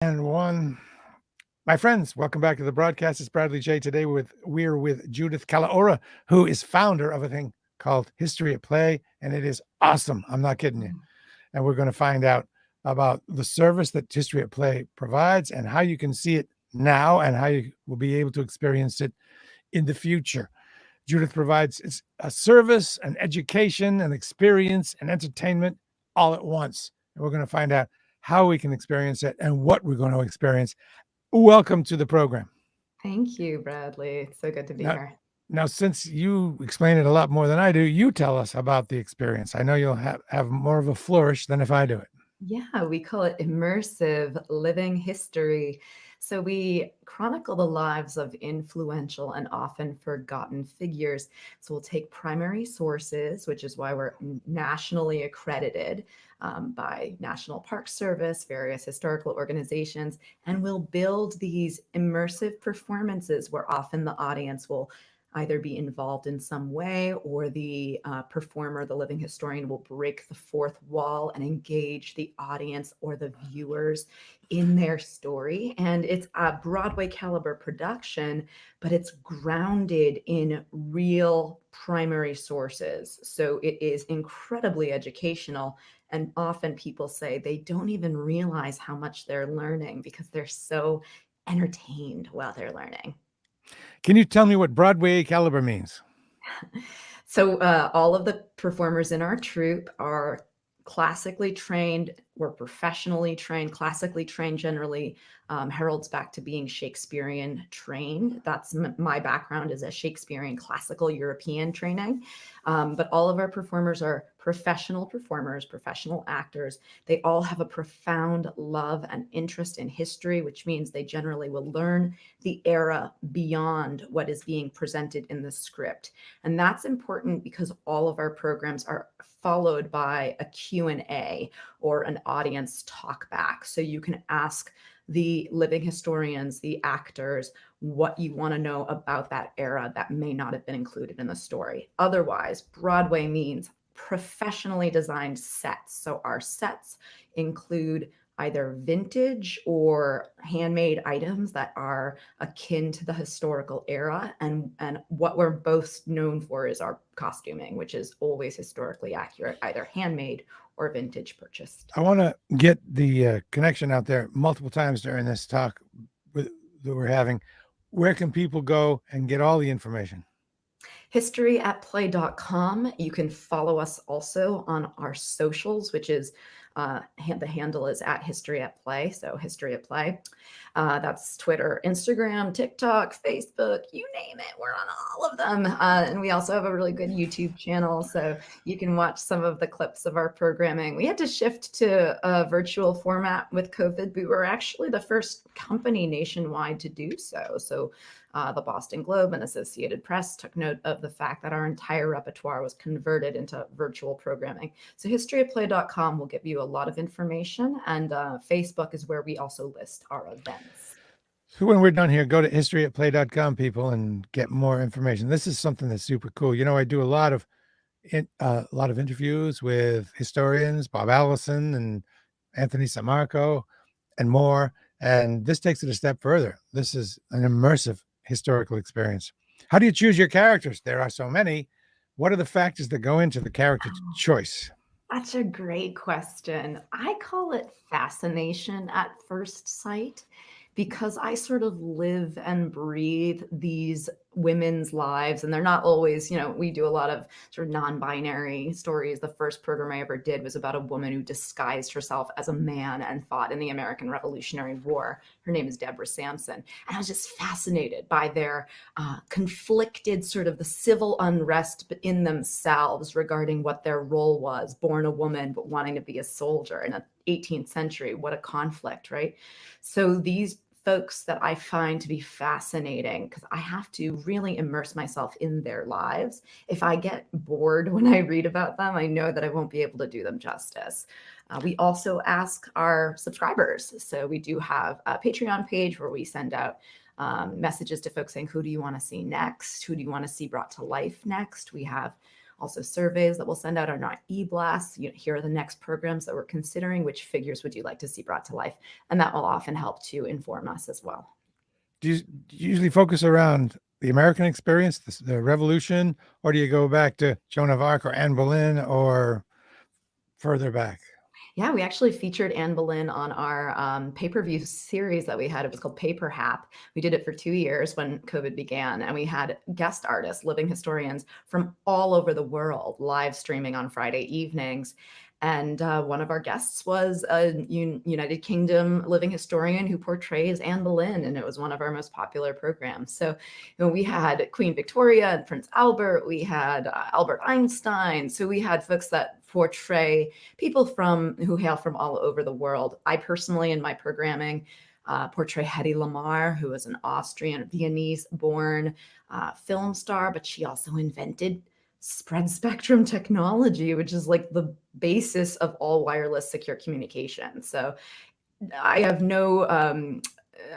And one. My friends, welcome back to the broadcast. It's Bradley J. Today we're with Judith Kalaora, who is founder of a thing called History at Play, and it is awesome. I'm not kidding you. And we're going to find out about the service that History at Play provides and how you can see it now and how you will be able to experience it in the future. Judith provides it's a service, an education, an experience, and entertainment all at once. And we're going to find out how we can experience it and what we're going to experience. Welcome to the program. Thank you, Bradley. It's so good to be Now, here. now, since you explain it a lot more than I do, you tell us about the experience. I know you'll have more of a flourish than if I do it. Yeah, we call it immersive living history. So we chronicle the lives of influential and often forgotten figures. So we'll take primary sources, which is why we're nationally accredited by National Park Service, various historical organizations, and we'll build these immersive performances where often the audience will either be involved in some way or the performer, the living historian, will break the fourth wall and engage the audience or the viewers in their story. And it's a Broadway caliber production, but it's grounded in real primary sources. So it is incredibly educational. And often people say they don't even realize how much they're learning because they're so entertained while they're learning. Can you tell me what Broadway caliber means? So all of the performers in our troupe are classically trained. We're professionally trained. Classically trained generally heralds back to being Shakespearean trained. That's my background is a Shakespearean classical European training. But all of our performers are professional performers, professional actors. They all have a profound love and interest in history, which means they generally will learn the era beyond what is being presented in the script. And that's important because all of our programs are followed by a Q&A or an audience talk back. So you can ask the living historians, the actors, what you want to know about that era that may not have been included in the story. Otherwise, Broadway means professionally designed sets. So our sets include either vintage or handmade items that are akin to the historical era. And what we're both known for is our costuming, which is always historically accurate, either handmade or vintage purchased. I want to get the connection out there multiple times during this talk that we're having. Where can people go and get all the information? Historyatplay.com. You can follow us also on our socials, which is the handle is at History at Play. So History at Play. That's Twitter, Instagram, TikTok, Facebook, you name it. We're on all of them. And we also have a really good YouTube channel. So you can watch some of the clips of our programming. We had to shift to a virtual format with COVID. We were actually the first company nationwide to do so. So the Boston Globe and Associated Press took note of the fact that our entire repertoire was converted into virtual programming. So historyatplay.com will give you a lot of information, and Facebook is where we also list our events. So when we're done here, go to historyatplay.com, people, and get more information. This is something that's super cool. You know, I do a lot of interviews with historians, Bob Allison and Anthony Samarco, and more. And this takes it a step further. This is an immersive historical experience. How do you choose your characters? There are so many. What are the factors that go into the character choice? That's a great question. I call it fascination at first sight because I sort of live and breathe these women's lives. And they're not always, we do a lot of sort of non-binary stories. The first program I ever did was about a woman who disguised herself as a man and fought in the American Revolutionary War. Her name is Deborah Sampson. And I was just fascinated by their conflicted sort of the civil unrest in themselves regarding what their role was, born a woman, but wanting to be a soldier in the 18th century. What a conflict, right? So these folks that I find to be fascinating because I have to really immerse myself in their lives. If I get bored when I read about them, I know that I won't be able to do them justice. We also ask our subscribers. So we do have a Patreon page where we send out messages to folks saying, who do you want to see next? Who do you want to see brought to life next? We have also surveys that we'll send out on our e-blasts. Here are the next programs that we're considering. Which figures would you like to see brought to life? And that will often help to inform us as well. Do you usually focus around the American experience, the Revolution, or do you go back to Joan of Arc or Anne Boleyn or further back? Yeah, we actually featured Anne Boleyn on our pay-per-view series that we had. It was called Paper Hap. We did it for 2 years when COVID began, and we had guest artists, living historians from all over the world, live streaming on Friday evenings. And one of our guests was a United Kingdom living historian who portrays Anne Boleyn, and it was one of our most popular programs. So we had Queen Victoria and Prince Albert. We had Albert Einstein. So we had folks that portray people who hail from all over the world. I personally, in my programming, portray Hedy Lamarr, who was an Austrian, Viennese-born film star, but she also invented spread spectrum technology, which is like the basis of all wireless secure communication. So I have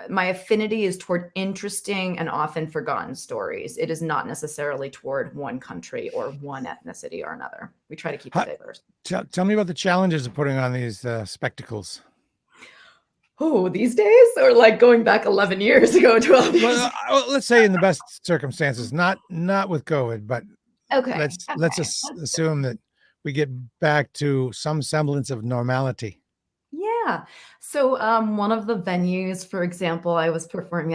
my affinity is toward interesting and often forgotten stories. It is not necessarily toward one country or one ethnicity or another. We try to keep it diverse. Tell me about the challenges of putting on these spectacles. Oh, these days, or like going back 11 years ago, 12 years ago? Well, let's say in the best circumstances, not with COVID, but okay. Let's assume that we get back to some semblance of normality. Yeah. So one of the venues, for example, I performed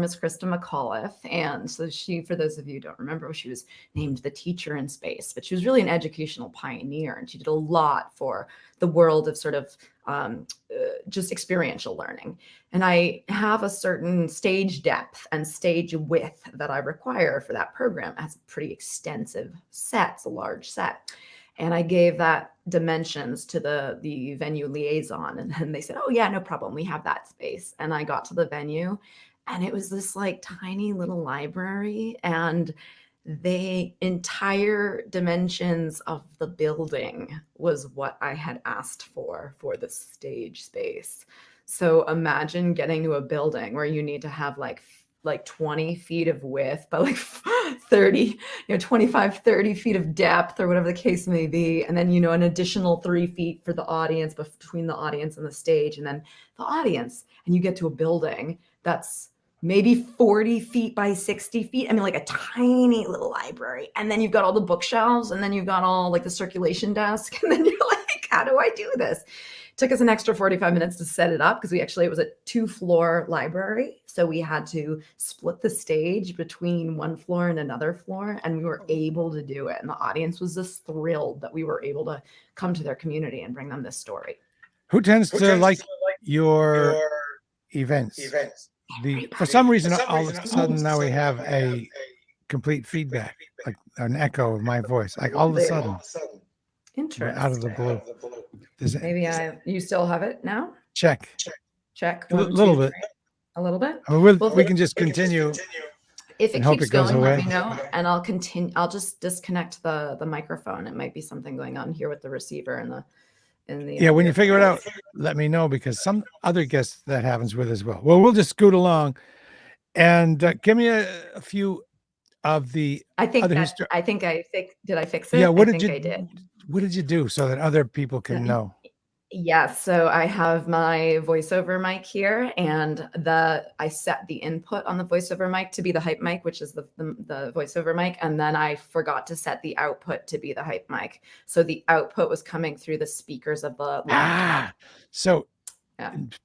as Christa McAuliffe. And so she, for those of you who don't remember, she was named the teacher in space, but she was really an educational pioneer. And she did a lot for the world of sort of just experiential learning. And I have a certain stage depth and stage width that I require for that program. It has a pretty extensive set. It's a large set. And I gave that dimensions to the venue liaison. And then they said, oh yeah, no problem. We have that space. And I got to the venue and it was this like tiny little library, and the entire dimensions of the building was what I had asked for the stage space. So imagine getting to a building where you need to have like 20 feet of width, but like 30, 25, 30 feet of depth, or whatever the case may be. And then, an additional 3 feet for the audience, between the audience and the stage, and then the audience. And you get to a building that's maybe 40 feet by 60 feet. I mean, like a tiny little library. And then you've got all the bookshelves, and then you've got all like the circulation desk. And then you're like, how do I do this? Took us an extra 45 minutes to set it up because it was a 2-floor library. So we had to split the stage between one floor and another floor, and we were able to do it. And the audience was just thrilled that we were able to come to their community and bring them this story. Who tends to like your events? For some reason, all of a sudden now we have a complete feedback, like an echo of my voice, like all of a sudden. Interesting. Out of the blue. Maybe you still have it now? Check. A little bit. A little bit? I mean, we can just continue. If it keeps going, let me know, and I'll continue. I'll just disconnect the microphone. It might be something going on here with the receiver and the. Yeah, when you figure it out, let me know, because some other guests that happens with as well. Well, we'll just scoot along, and give me a few of the. I think I fixed. Did I fix it? Yeah. I did. What did you do so that other people can know? Yeah, so I have my voiceover mic here, and I set the input on the voiceover mic to be the hype mic, which is the voiceover mic, and then I forgot to set the output to be the hype mic. So the output was coming through the speakers of the laptop. So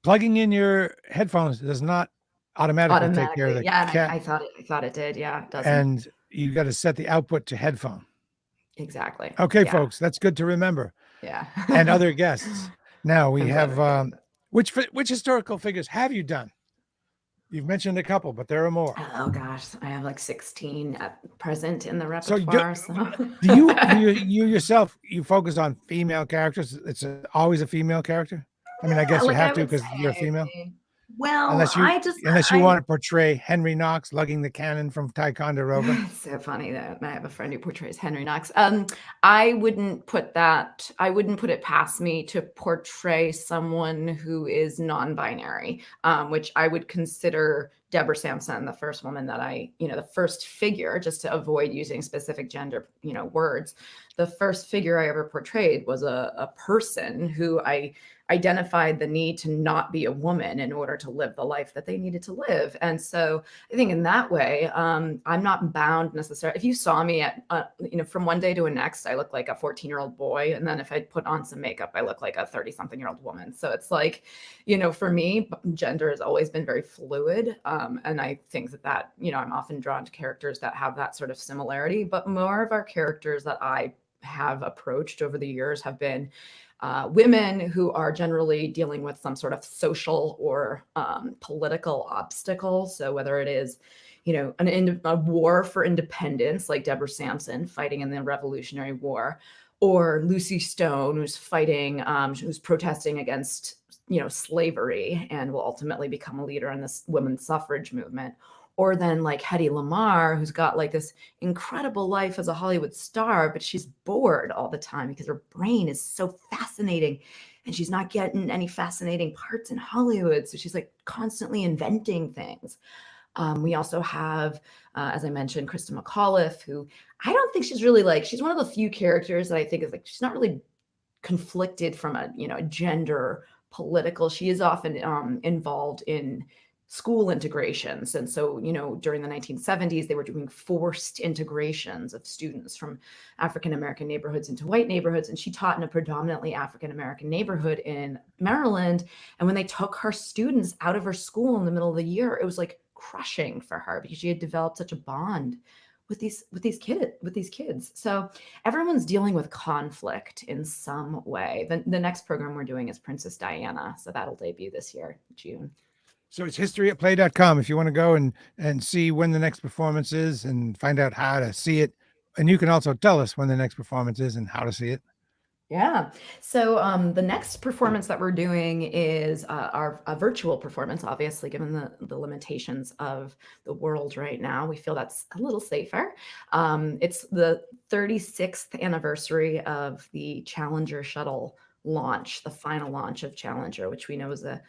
plugging in your headphones does not automatically take care of the I thought it did. Yeah, it doesn't. And you got to set the output to headphone. Exactly. Okay, folks, that's good to remember. Yeah. And other guests. Now we have which historical figures have you done? You've mentioned a couple, but there are more. Oh gosh, I have like 16 present in the repertoire. Do you yourself, you focus on female characters? It's always a female character? I mean, I guess you have to because you're a female. Well, unless you want to portray Henry Knox lugging the cannon from Ticonderoga. It's so funny that I have a friend who portrays Henry Knox. I wouldn't put it past me to portray someone who is non-binary, which I would consider Deborah Sampson, the first woman that the first figure, just to avoid using specific gender, words. The first figure I ever portrayed was a person who I identified the need to not be a woman in order to live the life that they needed to live. And so I think in that way, I'm not bound necessarily. If you saw me at, from one day to the next, I look like a 14-year-old boy. And then if I put on some makeup, I look like a 30-something-year-old woman. So it's like, for me, gender has always been very fluid. And I think that, I'm often drawn to characters that have that sort of similarity. But more of our characters that I have approached over the years have been women who are generally dealing with some sort of social or political obstacle. So whether it is, a war for independence, like Deborah Sampson fighting in the Revolutionary War, or Lucy Stone, who's fighting, who's protesting against, slavery and will ultimately become a leader in this women's suffrage movement. Or then like Hedy Lamarr, who's got like this incredible life as a Hollywood star, but she's bored all the time because her brain is so fascinating and she's not getting any fascinating parts in Hollywood. So she's like constantly inventing things. We also have, as I mentioned, Christa McAuliffe, who I don't think she's really she's one of the few characters that I think is she's not really conflicted from a gender political. She is often involved in school integrations. And so, during the 1970s, they were doing forced integrations of students from African-American neighborhoods into white neighborhoods. And she taught in a predominantly African-American neighborhood in Maryland. And when they took her students out of her school in the middle of the year, it was like crushing for her because she had developed such a bond with these kids. So everyone's dealing with conflict in some way. The next program we're doing is Princess Diana. So that'll debut this year, June. So it's historyatplay.com if you want to go and see when the next performance is and find out how to see it. And you can also tell us when the next performance is and how to see it. Yeah. So the next performance that we're doing is a virtual performance, obviously, given the limitations of the world right now. We feel that's a little safer. It's the 36th anniversary of the Challenger shuttle launch, the final launch of Challenger, which we know is a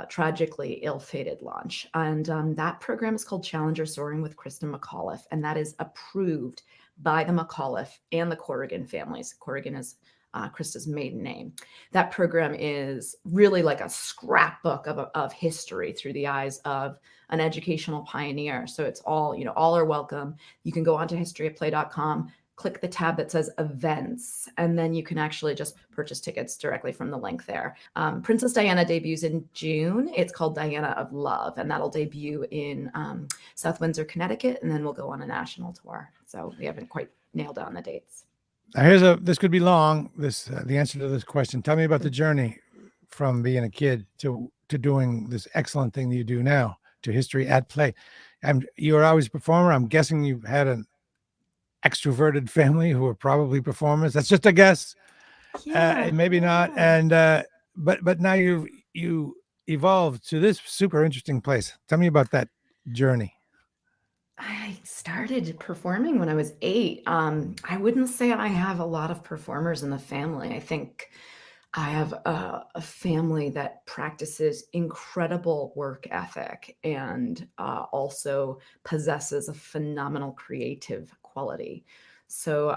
tragically ill-fated launch. And that program is called Challenger Soaring with Christa McAuliffe, and that is approved by the McAuliffe and the Corrigan families. Corrigan is Christa's maiden name. That program is really like a scrapbook of history through the eyes of an educational pioneer. So it's all, all are welcome. You can go onto historyatplay.com, click the tab that says events, and then you can actually just purchase tickets directly from the link there. Princess Diana debuts in June. It's called Diana of Love, and that'll debut in South Windsor, Connecticut, and then we'll go on a national tour. So we haven't quite nailed down the dates. Now this could be long, the answer to this question. Tell me about the journey from being a kid to doing this excellent thing that you do now, to History at Play. You were always a performer. I'm guessing you had an extroverted family who were probably performers. That's just a guess. Maybe not. And but now you evolved to this super interesting place. Tell me about that journey. I started performing when I was 8. I wouldn't say I have a lot of performers in the family. I think I have a family that practices incredible work ethic and also possesses a phenomenal creative quality. So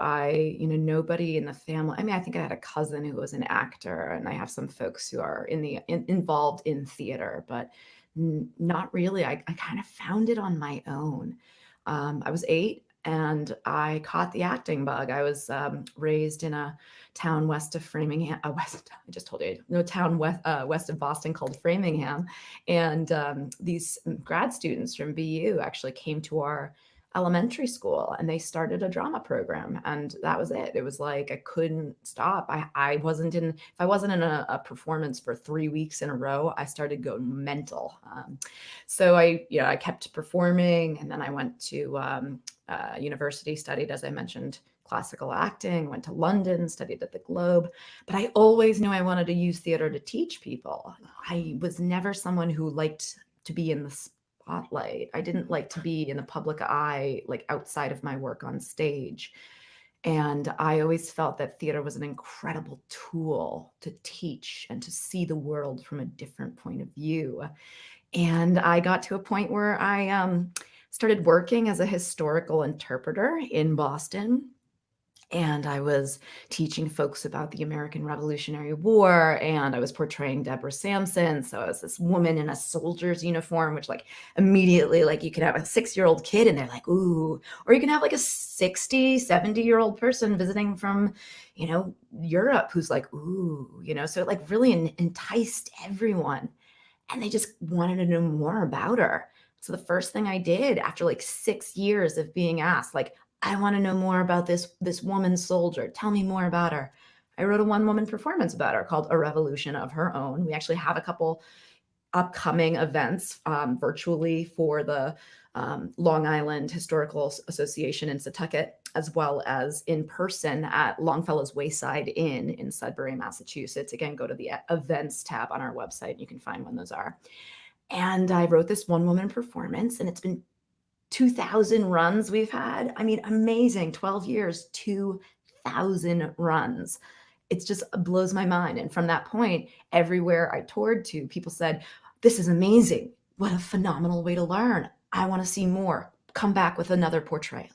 nobody in the family, I think I had a cousin who was an actor, and I have some folks who are involved in theater, but not really. I kind of found it on my own. I was 8 and I caught the acting bug. I was raised in a town west of Framingham, town west of Boston called Framingham. And these grad students from BU actually came to our elementary school and they started a drama program, and that was it. It was like I couldn't stop. If I wasn't in a performance for 3 weeks in a row, I started going mental. So I kept performing, and then I went to university, studied, as I mentioned, classical acting, went to London, studied at the Globe, but I always knew I wanted to use theater to teach people. I was never someone who liked to be in the spotlight. I didn't like to be in the public eye, like outside of my work on stage. And I always felt that theater was an incredible tool to teach and to see the world from a different point of view. And I got to a point where I started working as a historical interpreter in Boston. And I was teaching folks about the American Revolutionary War, and I was portraying Deborah Sampson. So I was this woman in a soldier's uniform, which like immediately, like you could have a 6-year-old kid and they're like, ooh, or you can have like a 60, 70-year-old person visiting from, Europe who's like, ooh, so it like really enticed everyone. And they just wanted to know more about her. So the first thing I did after like 6 years of being asked, like, I want to know more about this woman soldier. Tell me more about her. I wrote a one-woman performance about her called A Revolution of Her Own. We actually have a couple upcoming events virtually for the Long Island Historical Association in Setauket, as well as in person at Longfellow's Wayside Inn in Sudbury, Massachusetts. Again, go to the events tab on our website. You can find when those are. And I wrote this one-woman performance, and it's been 2,000 runs we've had. I mean, amazing. 12 years, 2,000 runs. It just blows my mind. And from that point, everywhere I toured to, people said, this is amazing. What a phenomenal way to learn. I want to see more. Come back with another portrayal.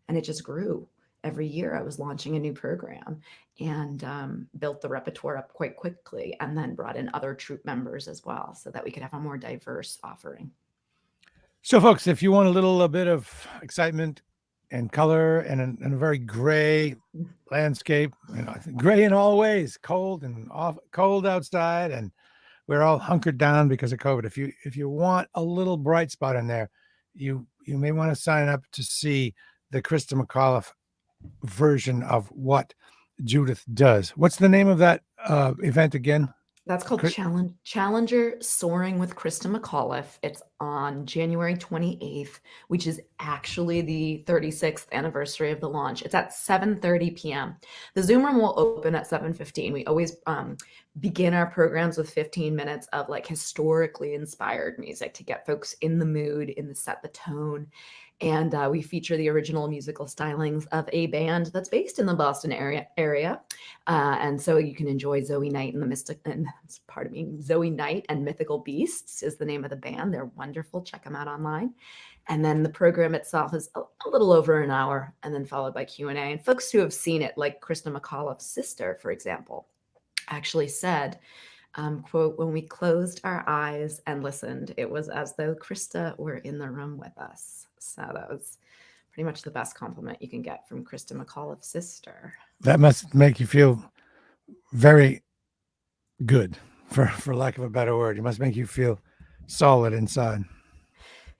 And it just grew. Every year I was launching a new program and built the repertoire up quite quickly, and then brought in other troupe members as well so that we could have a more diverse offering. So, folks, if you want a bit of excitement and color and a very gray landscape, gray in all ways, cold outside, and we're all hunkered down because of COVID. If you want a little bright spot in there, you may want to sign up to see the Christa McAuliffe version of what Judith does. What's the name of that event again? That's called Challenger Soaring with Christa McAuliffe. It's on January 28th, which is actually the 36th anniversary of the launch. It's at 7:30 p.m. The Zoom room will open at 7:15. We always begin our programs with 15 minutes of like historically inspired music to get folks in the mood, set the tone. And we feature the original musical stylings of a band that's based in the Boston area. And so you can enjoy Zoe Knight Zoe Knight and Mythical Beasts is the name of the band. They're wonderful. Check them out online. And then the program itself is a little over an hour, and then followed by Q&A. And folks who have seen it, like Christa McAuliffe's sister, for example, actually said, quote, when we closed our eyes and listened, it was as though Christa were in the room with us. So that was pretty much the best compliment you can get from Christa McAuliffe's sister. That must make you feel very good, for lack of a better word. It must make you feel solid inside.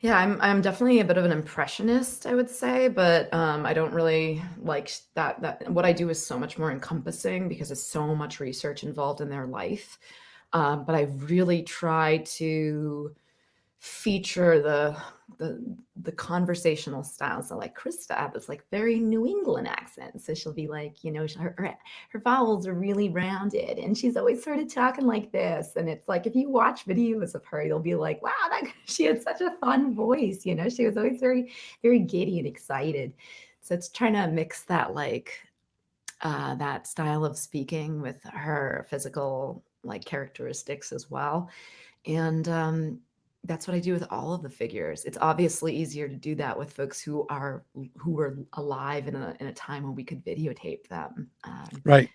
Yeah, I'm definitely a bit of an impressionist, I would say, but I don't really like that. What I do is so much more encompassing because there's so much research involved in their life. But I really try to feature the conversational styles. So like Christa has this like very New England accent. So she'll be like, her vowels are really rounded and she's always sort of talking like this. And it's like, if you watch videos of her, you'll be like, wow, she had such a fun voice. She was always very, very giddy and excited. So it's trying to mix that that style of speaking with her physical like characteristics as well. And that's what I do with all of the figures. It's obviously easier to do that with folks who were alive in a time when we could videotape them. Right.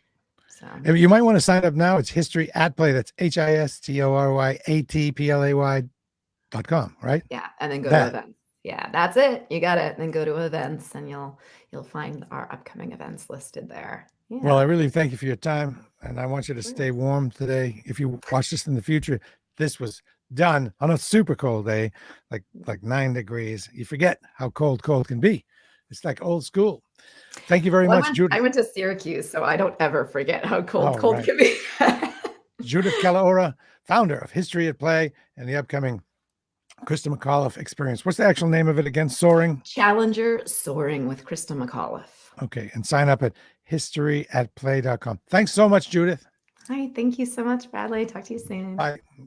So you might want to sign up now. It's History at Play. That's historyatplay.com, right? Yeah, and then go to events. Yeah, that's it. You got it. Then go to events, and you'll find our upcoming events listed there. Yeah. Well, I really thank you for your time, and I want you to stay warm today. If you watch this in the future, this was done on a super cold day, like 9 degrees. You forget how cold can be. It's like old school. Thank you very much, Judith. I went to Syracuse, so I don't ever forget how cold can be. Judith Kalaora, founder of History at Play, and the upcoming Christa McAuliffe experience. What's the actual name of it again? Soaring? Challenger Soaring with Christa McAuliffe. Okay. And sign up at historyatplay.com. Thanks so much, Judith. Hi, thank you so much, Bradley. Talk to you soon. Bye.